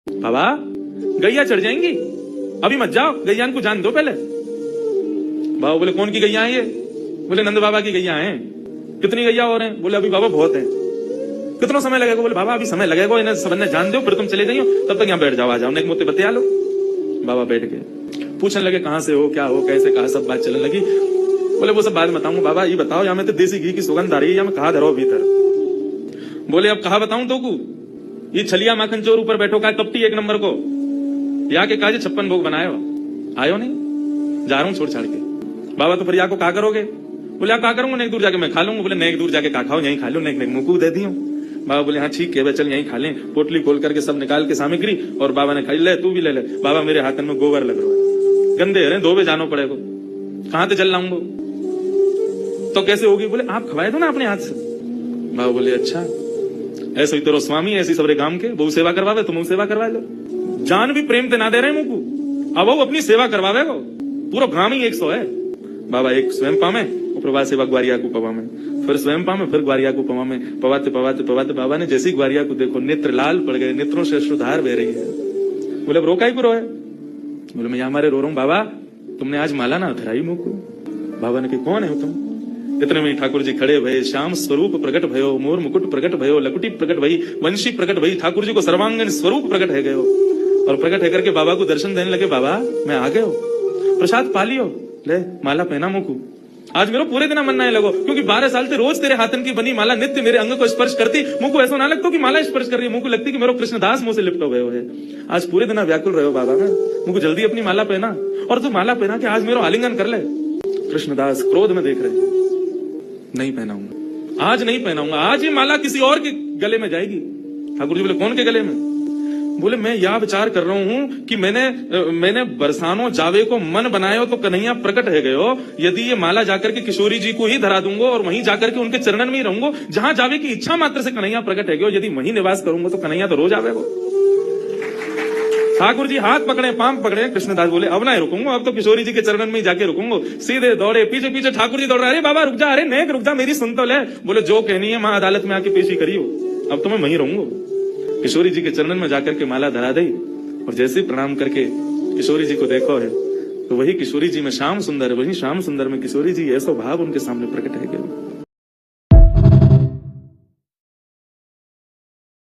बाबा गैया चढ़ जाएंगी, अभी मत जाओ, गैयान को जान दो पहले। बाबा बोले कौन की गैया है ये? बोले नंद बाबा की गैया हैं। कितनी गैया और हैं? बोले अभी बाबा बहुत है। कितना समय लगेगा? बोले बाबा अभी समय लगेगा, इन्हें सबने जान दो, फिर तुम चले जाइयो, तब तक यहाँ बैठ जाओ, आ जाओ, एक मोते बतिया लो। बाबा बैठ गए, पूछने लगे कहां से हो, क्या हो, कैसे, कहा, सब बात चलने लगी। बोले वो सब बाद में बताऊंगा, बाबा ये बताओ, यहाँ में तो देसी घी की सुगंध आ रही है, या मैं कहा धरो भीतर? बोले अब कहा बताऊं तो को, ये छलिया माखन चोर ऊपर बैठो का कपटी एक नंबर को, यहाँ के काजे 56 भोग बनाए हो, आयो नहीं, जा रहा हूं छोड़ छाड़ के। बाबा तो फिर यहाँ को क्या करोगे? बोले आप क्या करूंगा, नेक दूर जाके मैं खा लूंगा। बोले नेक दूर जाके क्या खाओ, यहीं खा लो, नेक नेक मुंह दे दियो। बाबा बोले हाँ ठीक है, चल यहीं खा लें। पोटली खोल करके सब निकाल के सामग्री, और बाबा ने खाई, ले तू भी ले ले। बाबा मेरे हाथन में गोबर लग रहा है, गंदे है, धोबे जानो पड़ेगा, कहां से चल लाऊंगा? तो कैसे होगी? बोले आप खवाए दो ना अपने हाथ से। बाबा बोले अच्छा, ऐसे ही तेरो स्वामी ऐसी सबरे गांव के बहु सेवा करवावे, तुम सेवा करवा लो। जान भी प्रेम ते ना दे रहे मुझको, अब वो अपनी सेवा करवावे को, पूरा ग्राम ही 100 है। बाबा एक स्वयं पामे, प्रभा सेवा ग्वारिया को पवा में, फिर स्वयं पामे, फिर ग्वारिया को पवा में, पवाते पवाते पवाते बाबा ने जैसी ग्वारिया को देखो, नेत्र लाल पड़ गए, नेत्रों से अश्रुधार बह रही है। बोले अब रोका ही को रोए? बोले मैं हमारे रो रहा हूँ बाबा, तुमने आज माला ना उतराई मुझको। बाबा ने कहा कौन है तुम? इतने में ठाकुर जी खड़े भये, श्याम स्वरूप प्रकट भयो, मोर मुकुट प्रकट भयो, लकुटी प्रकट भई, वंशी प्रकट भई, ठाकुर जी को सर्वांगन स्वरूप प्रकट है गयो, और प्रकट है करके बाबा को दर्शन देने लगे। बाबा मैं आ गयो, प्रसाद पा लियो, ले माला पहना मुझको, आज मेरा पूरे दिन मन ना लगो, क्योंकि 12 साल से रोज तेरे हाथन की बनी माला नित्य मेरे अंग को स्पर्श करती, मुझको ऐसा ना लगता कि माला स्पर्श कर रही है, मुझको लगती कि मेरा कृष्णदास मुंह से लिपटो गयो है। आज पूरे दिन व्याकुल रहो बाबा में, मुझको जल्दी अपनी माला पहना, और तू माला पहना के आज मेरा आलिंगन कर ले। कृष्णदास क्रोध में देख रहे, नहीं पहनाऊंगा, आज नहीं पहनाऊंगा, आज ये माला किसी और के गले में जाएगी। ठाकुर जी बोले कौन के गले में? बोले मैं यह विचार कर रहा हूं कि मैंने बरसानो जावे को मन बनाया तो कन्हैया प्रकट है गयो, यदि ये माला जाकर के किशोरी जी को ही धरा दूंगा और वहीं जाकर के उनके चरणन में ही रहूंगा, जहां जावे की इच्छा मात्र से कन्हैया प्रकट है गयो, यदि वहीं निवास करूंगा तो कन्हैया तो रोज आवेगा। ठाकुर जी हाथ पकड़े, पांव पकड़े, कृष्णदास बोले अब ना रुकूंगा, अब तो किशोरी जी के चरणन में ही जाके रुकूंगा। सीधे दौड़े, पीछे पीछे ठाकुर जी दौड़ रहे, अरे बाबा रुक जा, अरे नेक रुक जा, मेरी सुन तो ले। बोले जो कहनी है मां अदालत में आके पेशी करियो, अब तो मैं वहीं रहूंगा। किशोरी जी के चरणन में जाकर के माला धरा दी, और जैसे प्रणाम करके किशोरी जी को देखो है, तो वही किशोरी जी में श्याम सुंदर, वही श्याम सुंदर में किशोरी जी, ऐसा भाव उनके सामने प्रकट है गया।